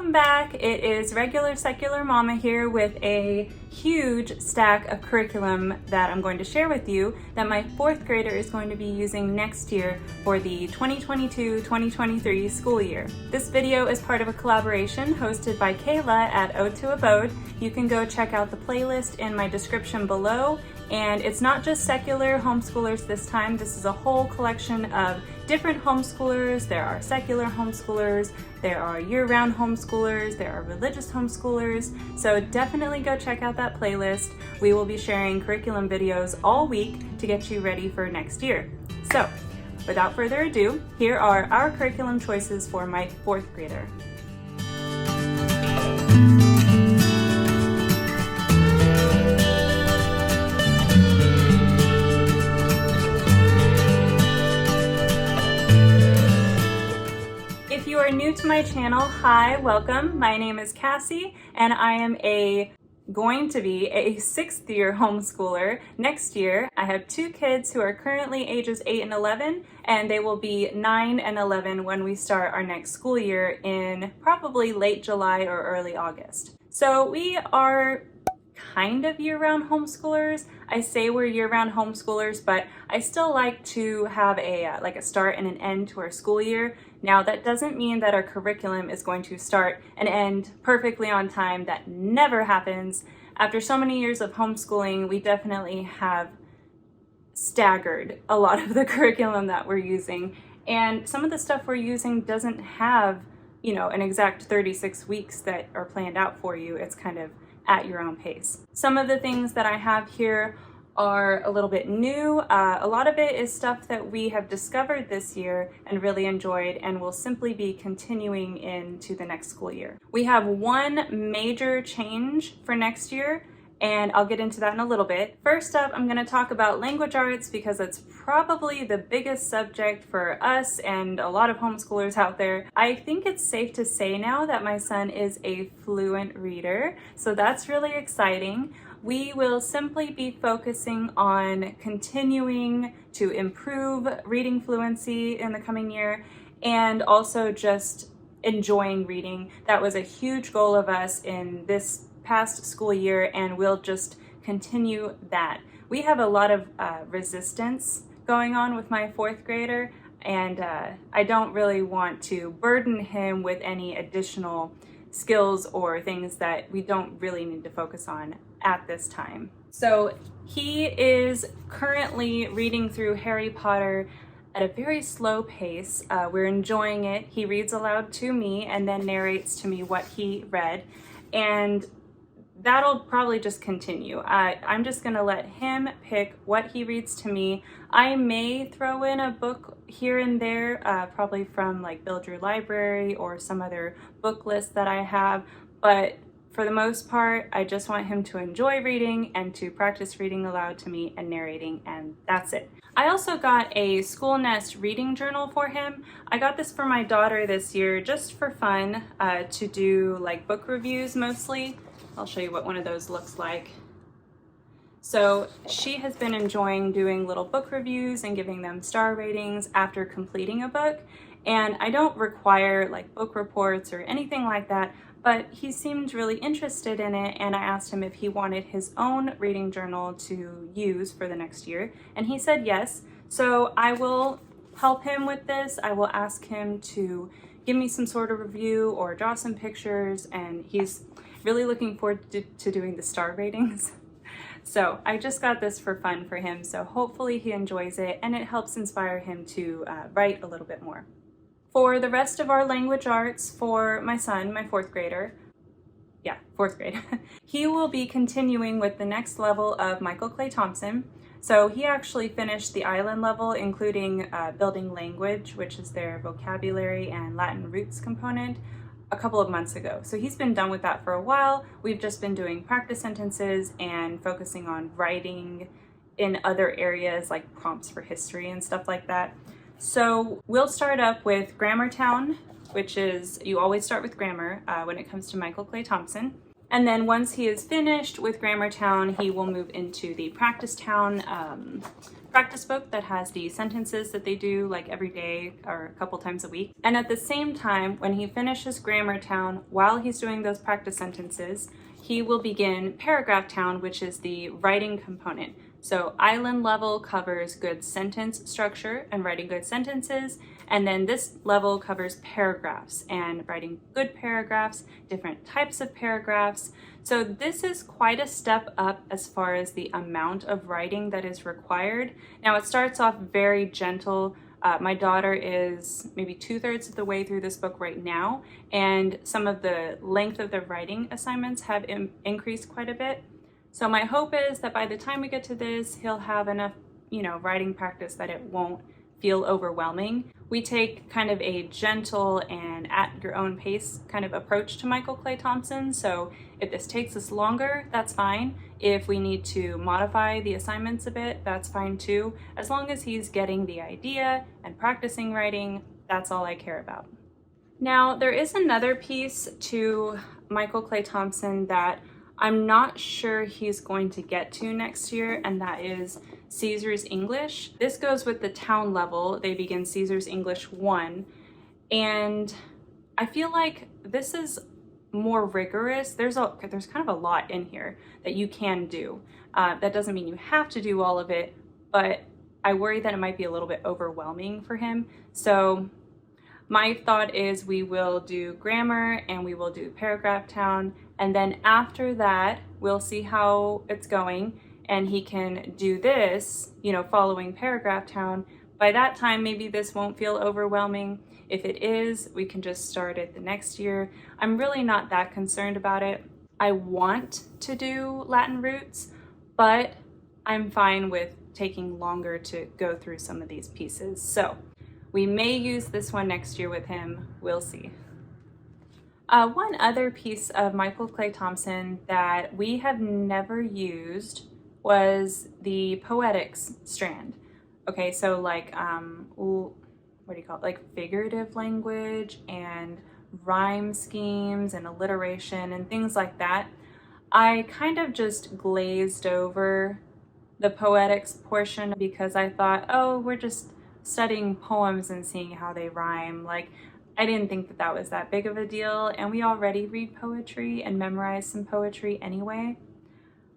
Welcome back. It is regular secular mama here with a huge stack of curriculum that I'm going to share with you that my fourth grader is going to be using next year for the 2022-2023 school year. This video is part of a collaboration hosted by Kaela at Ode to Abode. You can go check out the playlist in my description below. And it's not just secular homeschoolers this time. This is a whole collection of different homeschoolers. There are secular homeschoolers, there are year-round homeschoolers, there are religious homeschoolers. So definitely go check out that playlist. We will be sharing curriculum videos all week to get you ready for next year. So without further ado, here are our curriculum choices for my fourth grader. If you are new to my channel, hi, welcome. My name is Cassie, and I am going to be a sixth year homeschooler next year. I have two kids who are currently ages 8 and 11, and they will be 9 and 11 when we start our next school year in probably late July or early August. So we are kind of year-round homeschoolers. I say we're year-round homeschoolers, but I still like to have a start and an end to our school year. Now, that doesn't mean that our curriculum is going to start and end perfectly on time. That never happens. After so many years of homeschooling, we definitely have staggered a lot of the curriculum that we're using. And some of the stuff we're using doesn't have, an exact 36 weeks that are planned out for you. It's kind of at your own pace. Some of the things that I have here are a little bit new. A lot of it is stuff that we have discovered this year and really enjoyed and will simply be continuing into the next school year. We have one major change for next year, and I'll get into that in a little bit. First up, I'm going to talk about language arts because it's probably the biggest subject for us and a lot of homeschoolers out there. I think it's safe to say now that my son is a fluent reader, so that's really exciting. We will simply be focusing on continuing to improve reading fluency in the coming year and also just enjoying reading. That was a huge goal of us in this past school year, and we'll just continue that. We have a lot of resistance going on with my fourth grader, and I don't really want to burden him with any additional skills or things that we don't really need to focus on at this time. So he is currently reading through Harry Potter at a very slow pace. We're enjoying it. He reads aloud to me and then narrates to me what he read, and that'll probably just continue. I'm just gonna let him pick what he reads to me. I may throw in a book here and there, probably from like Build Your Library or some other book list that I have, but for the most part, I just want him to enjoy reading and to practice reading aloud to me and narrating, and that's it. I also got a School Nest reading journal for him. I got this for my daughter this year just for fun, to do like book reviews mostly. I'll show you what one of those looks like. So she has been enjoying doing little book reviews and giving them star ratings after completing a book. And I don't require like book reports or anything like that, but he seemed really interested in it, and I asked him if he wanted his own reading journal to use for the next year, and he said yes. So I will help him with this. I will ask him to give me some sort of review or draw some pictures, and he's really looking forward to doing the star ratings. So I just got this for fun for him, so hopefully he enjoys it and it helps inspire him to write a little bit more. For the rest of our language arts for my son, my fourth grader, fourth grade, he will be continuing with the next level of Michael Clay Thompson. So he actually finished the island level, including building language, which is their vocabulary and Latin roots component, a couple of months ago. So he's been done with that for a while. We've just been doing practice sentences and focusing on writing in other areas like prompts for history and stuff like that. So we'll start up with Grammar Town, which is, you always start with grammar when it comes to Michael Clay Thompson. And then once he is finished with Grammar Town, he will move into the Practice Town practice book that has the sentences that they do like every day or a couple times a week. And at the same time, when he finishes Grammar Town, while he's doing those practice sentences, he will begin Paragraph Town, which is the writing component. So Island level covers good sentence structure and writing good sentences. And then this level covers paragraphs and writing good paragraphs, different types of paragraphs. So this is quite a step up as far as the amount of writing that is required. Now it starts off very gentle. My daughter is maybe 2/3 of the way through this book right now, and some of the length of the writing assignments have increased quite a bit. So my hope is that by the time we get to this, he'll have enough, writing practice that it won't feel overwhelming. We take kind of a gentle and at your own pace kind of approach to Michael Clay Thompson. So if this takes us longer, that's fine. If we need to modify the assignments a bit, that's fine too. As long as he's getting the idea and practicing writing, that's all I care about. Now, there is another piece to Michael Clay Thompson that I'm not sure he's going to get to next year, and that is Caesar's English. This goes with the town level. They begin Caesar's English 1, and I feel like this is more rigorous. There's kind of a lot in here that you can do. That doesn't mean you have to do all of it, but I worry that it might be a little bit overwhelming for him. So my thought is we will do grammar and we will do Paragraph Town, and then after that we'll see how it's going, and he can do this, following Paragraph Town. By that time, maybe this won't feel overwhelming. If it is, we can just start it the next year. I'm really not that concerned about it. I want to do Latin roots, but I'm fine with taking longer to go through some of these pieces. So we may use this one next year with him. We'll see. One other piece of Michael Clay Thompson that we have never used was the Poetics strand. Okay, so like, what do you call it? Like figurative language and rhyme schemes and alliteration and things like that. I kind of just glazed over the Poetics portion because I thought, oh, we're just studying poems and seeing how they rhyme. Like, I didn't think that was that big of a deal, and we already read poetry and memorize some poetry anyway.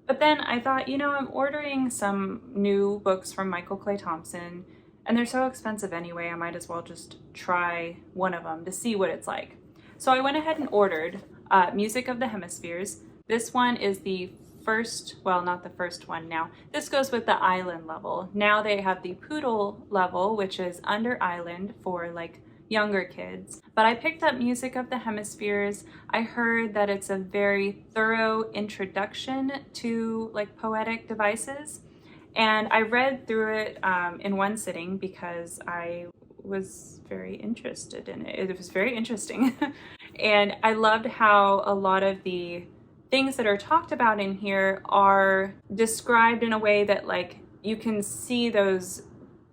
But then I thought, I'm ordering some new books from Michael Clay Thompson, and they're so expensive anyway, I might as well just try one of them to see what it's like. So I went ahead and ordered Music of the Hemispheres. This one is the first, well, not the first one now. This goes with the Island level. Now they have the Poodle level, which is under Island for like younger kids. But I picked up Music of the Hemispheres. I heard that it's a very thorough introduction to like poetic devices. And I read through it in one sitting because I was very interested in it. It was very interesting. And I loved how a lot of the things that are talked about in here are described in a way that like you can see those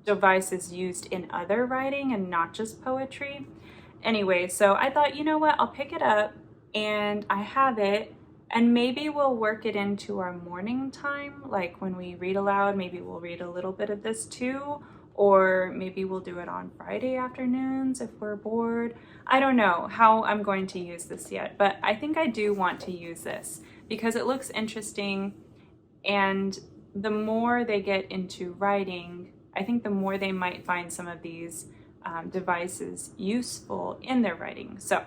devices used in other writing and not just poetry. Anyway, so I thought, you know what, I'll pick it up, and I have it, and maybe we'll work it into our morning time. Like when we read aloud, maybe we'll read a little bit of this too, or maybe we'll do it on Friday afternoons if we're bored. I don't know how I'm going to use this yet, but I think I do want to use this because it looks interesting, and the more they get into writing, I think the more they might find some of these devices useful in their writing. So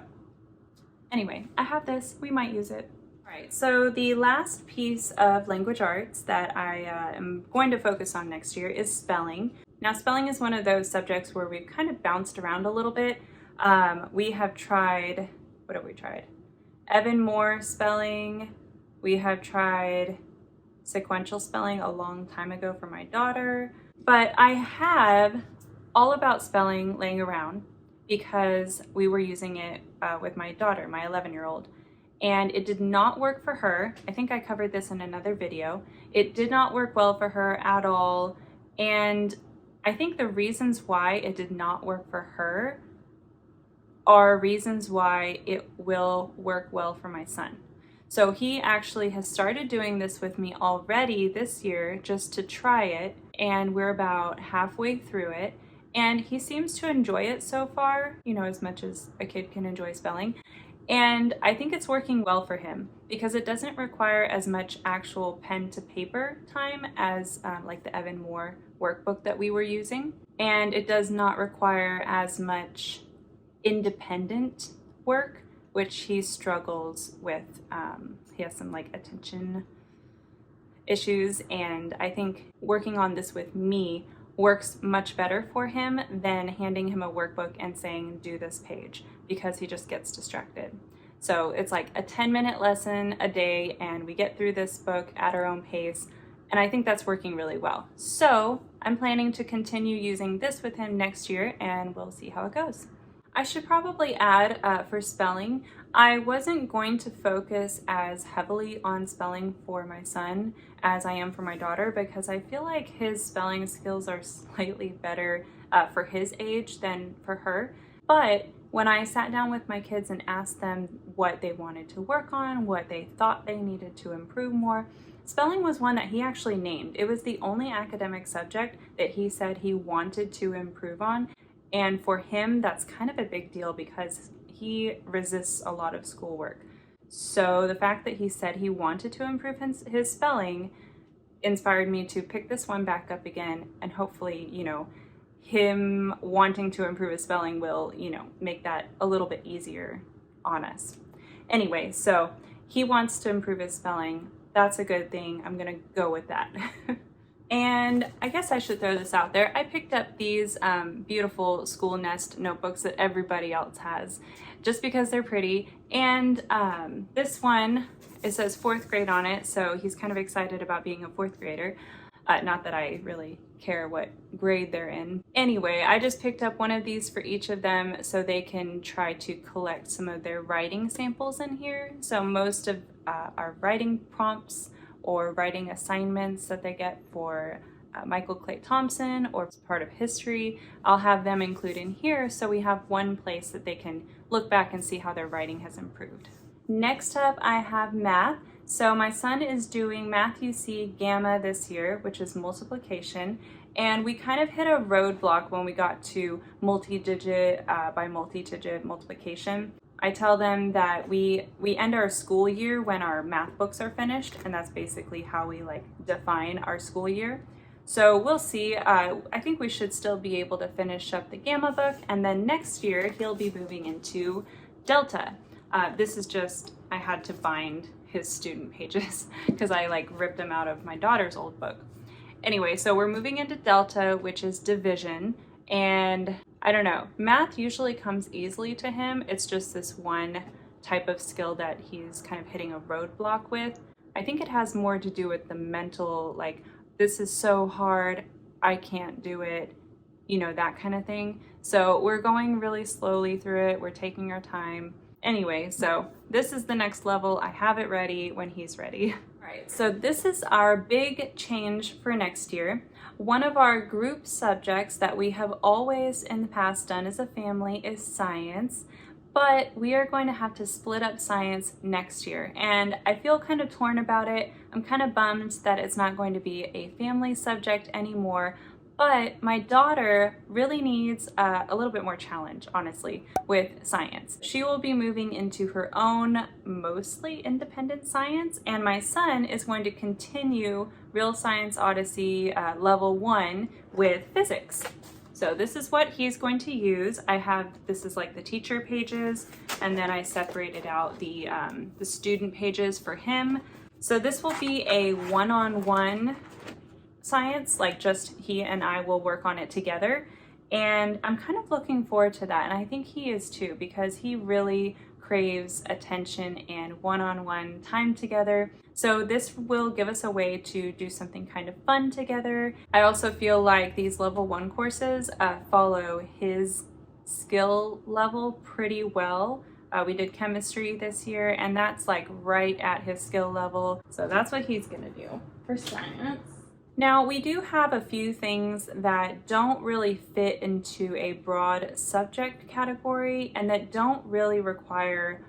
anyway, I have this, we might use it. All right, so the last piece of language arts that I am going to focus on next year is spelling. Now, spelling is one of those subjects where we've kind of bounced around a little bit. We have tried, what have we tried? Evan Moore spelling. We have tried sequential spelling a long time ago for my daughter. But I have All About Spelling laying around because we were using it with my daughter, my 11-year-old. And it did not work for her. I think I covered this in another video. It did not work well for her at all. And I think the reasons why it did not work for her are reasons why it will work well for my son. So he actually has started doing this with me already this year just to try it, and we're about halfway through it. And he seems to enjoy it so far, you know, as much as a kid can enjoy spelling. And I think it's working well for him because it doesn't require as much actual pen to paper time as like the Evan Moore workbook that we were using. And it does not require as much independent work, which he struggles with. He has some like attention issues, and I think working on this with me works much better for him than handing him a workbook and saying, do this page, because he just gets distracted. So it's like a 10-minute lesson a day, and we get through this book at our own pace, and I think that's working really well. So I'm planning to continue using this with him next year, and we'll see how it goes. I should probably add for spelling, I wasn't going to focus as heavily on spelling for my son as I am for my daughter, because I feel like his spelling skills are slightly better for his age than for her. But when I sat down with my kids and asked them what they wanted to work on, what they thought they needed to improve more, spelling was one that he actually named. It was the only academic subject that he said he wanted to improve on. And for him, that's kind of a big deal because he resists a lot of schoolwork. So the fact that he said he wanted to improve his spelling inspired me to pick this one back up again, and hopefully, you know, him wanting to improve his spelling will, you know, make that a little bit easier on us. Anyway, so he wants to improve his spelling. That's a good thing. I'm gonna go with that. And I guess I should throw this out there. I picked up these beautiful school nest notebooks that everybody else has just because they're pretty. And this one, it says 4th grade on it, so he's kind of excited about being a 4th grader. Not that I really care what grade they're in. Anyway, I just picked up one of these for each of them so they can try to collect some of their writing samples in here. So most of our writing prompts or writing assignments that they get for Michael Clay Thompson or part of history, I'll have them include in here so we have one place that they can look back and see how their writing has improved. Next up, I have math. So my son is doing Math UC Gamma this year, which is multiplication, and we kind of hit a roadblock when we got to multi-digit by multi-digit multiplication. I tell them that we end our school year when our math books are finished, and that's basically how we like define our school year. So we'll see. I think we should still be able to finish up the Gamma book, and then next year he'll be moving into Delta. This is just, I had to bind his student pages because I like ripped them out of my daughter's old book. Anyway, so we're moving into Delta, which is division, and I don't know, math usually comes easily to him. It's just this one type of skill that he's kind of hitting a roadblock with. I think it has more to do with the mental, like, this is so hard, I can't do it, you know, that kind of thing. So we're going really slowly through it. We're taking our time. Anyway, so this is the next level. I have it ready when he's ready. All right, so this is our big change for next year. One of our group subjects that we have always in the past done as a family is science, but we are going to have to split up science next year, and I feel kind of torn about it. I'm kind of bummed that it's not going to be a family subject anymore, but my daughter really needs a little bit more challenge, honestly, with science. She will be moving into her own, mostly independent science, and my son is going to continue Real Science Odyssey level 1 with physics. So this is what he's going to use. This is like the teacher pages, and then I separated out the student pages for him. So this will be a one-on-one science, like just he and I will work on it together, and I'm kind of looking forward to that, and I think he is too, because he really craves attention and one-on-one time together. So this will give us a way to do something kind of fun together. I also feel like these level 1 courses follow his skill level pretty well. We did chemistry this year, and that's like right at his skill level, so that's what he's gonna do for science. Now, we do have a few things that don't really fit into a broad subject category and that don't really require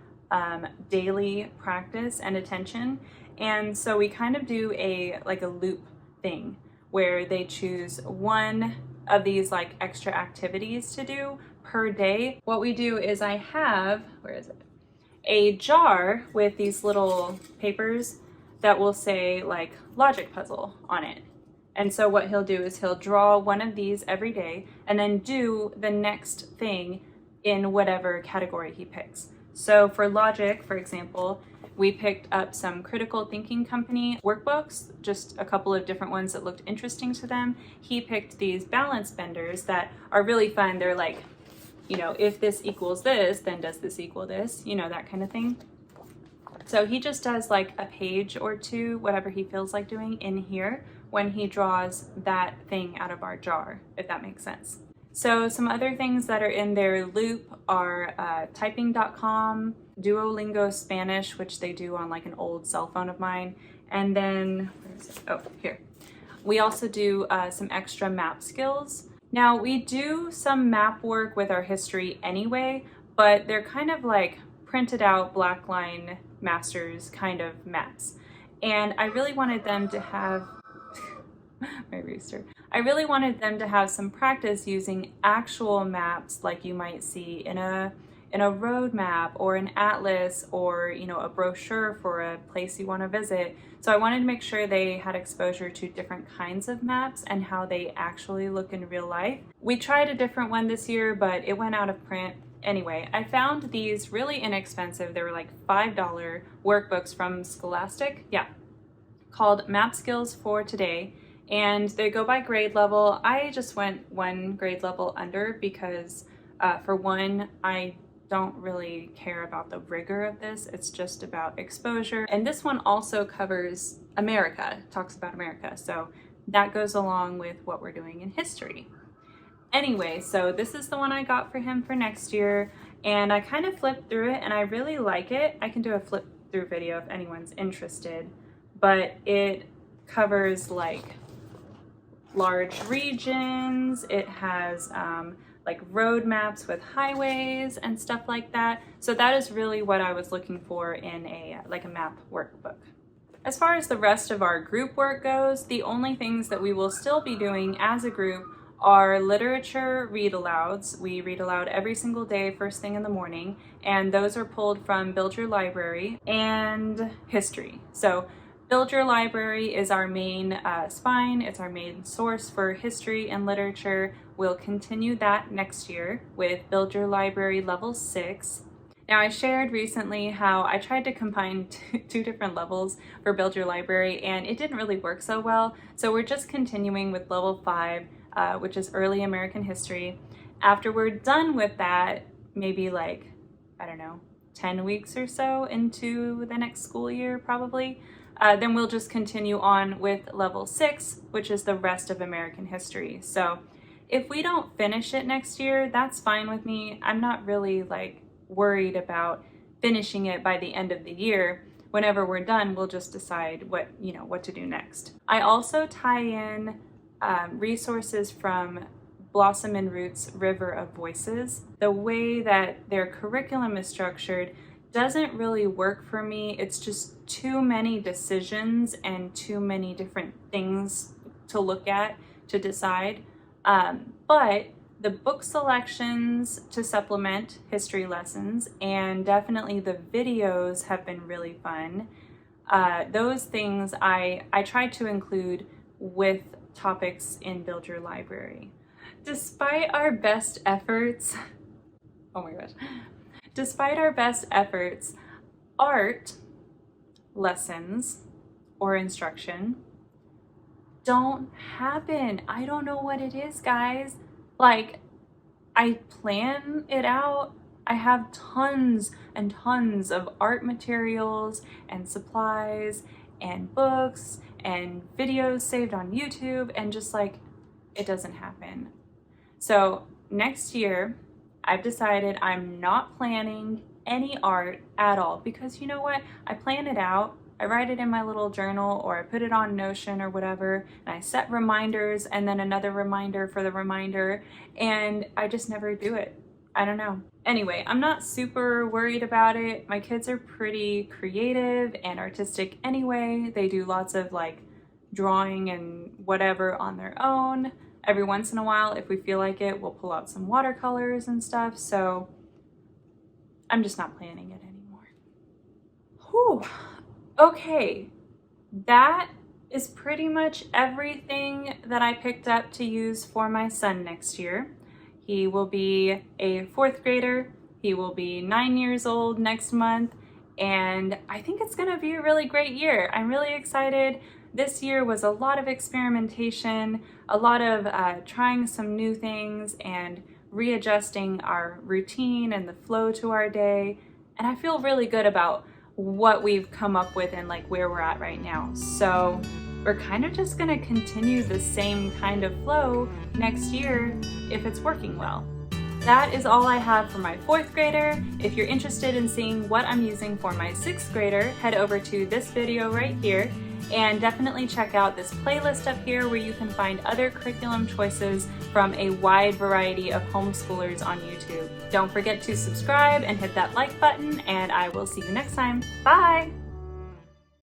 daily practice and attention. And so we kind of do a loop thing where they choose one of these like extra activities to do per day. What we do is I have, where is it? A jar with these little papers that will say like logic puzzle on it. And so what he'll do is he'll draw one of these every day and then do the next thing in whatever category he picks. So for logic, for example, we picked up some critical thinking company workbooks, just a couple of different ones that looked interesting to them. He picked these balance benders that are really fun. They're like, you know, if this equals this, then does this equal this, you know, that kind of thing. So he just does like a page or two, whatever he feels like doing in here when he draws that thing out of our jar, if that makes sense. So some other things that are in their loop are typing.com, Duolingo Spanish, which they do on like an old cell phone of mine. And then, where is it? Oh, here. We also do some extra map skills. Now we do some map work with our history anyway, but they're kind of like printed out black line masters kind of maps. And I really wanted them to have, my rooster. I really wanted them to have some practice using actual maps like you might see in a road map or an atlas or, you know, a brochure for a place you want to visit. So I wanted to make sure they had exposure to different kinds of maps and how they actually look in real life. We tried a different one this year, but it went out of print. Anyway, I found these really inexpensive. They were like $5 workbooks from Scholastic, yeah, called Map Skills for Today. And they go by grade level. I just went one grade level under because for one, I don't really care about the rigor of this. It's just about exposure. And this one also covers America, talks about America. So that goes along with what we're doing in history. Anyway, so this is the one I got for him for next year. And I kind of flipped through it and I really like it. I can do a flip through video if anyone's interested, but it covers like large regions. It has like road maps with highways and stuff like that. So that is really what I was looking for in a map workbook. As far as the rest of our group work goes, the only things that we will still be doing as a group are literature read-alouds. We read aloud every single day, first thing in the morning, and those are pulled from Build Your Library and history. So Build Your Library is our main spine. It's our main source for history and literature. We'll continue that next year with Build Your Library Level 6. Now, I shared recently how I tried to combine two different levels for Build Your Library, and it didn't really work so well. So we're just continuing with Level 5, which is Early American History. After we're done with that, maybe like, I don't know, 10 weeks or so into the next school year probably, then we'll just continue on with Level 6, which is the rest of American history. So if we don't finish it next year, that's fine with me. I'm not really like worried about finishing it by the end of the year. Whenever we're done, we'll just decide what to do next. I also tie in resources from Blossom and Root's River of Voices. The way that their curriculum is structured doesn't really work for me. It's just too many decisions and too many different things to look at to decide. But the book selections to supplement history lessons and definitely the videos have been really fun. Those things I tried to include with topics in Build Your Library. Despite our best efforts, oh my gosh, despite our best efforts, art lessons or instruction don't happen. I don't know what it is, guys. Like, I plan it out. I have tons and tons of art materials and supplies and books and videos saved on YouTube, and just like, it doesn't happen. So next year, I've decided I'm not planning any art at all, because you know what? I plan it out, I write it in my little journal, or I put it on Notion or whatever, and I set reminders and then another reminder for the reminder, and I just never do it. I don't know. Anyway, I'm not super worried about it. My kids are pretty creative and artistic anyway. They do lots of like drawing and whatever on their own. Every once in a while, if we feel like it, we'll pull out some watercolors and stuff. So I'm just not planning it anymore. Whew. Okay, that is pretty much everything that I picked up to use for my son next year. He will be a 4th grader. He will be 9 years old next month, and I think it's gonna be a really great year. I'm really excited. This year was a lot of experimentation, a lot of trying some new things and readjusting our routine and the flow to our day. And I feel really good about what we've come up with and like where we're at right now. So we're kind of just gonna continue the same kind of flow next year if it's working well. That is all I have for my 4th grader. If you're interested in seeing what I'm using for my 6th grader, head over to this video right here and definitely check out this playlist up here where you can find other curriculum choices from a wide variety of homeschoolers on YouTube. Don't forget to subscribe and hit that like button, and I will see you next time. Bye!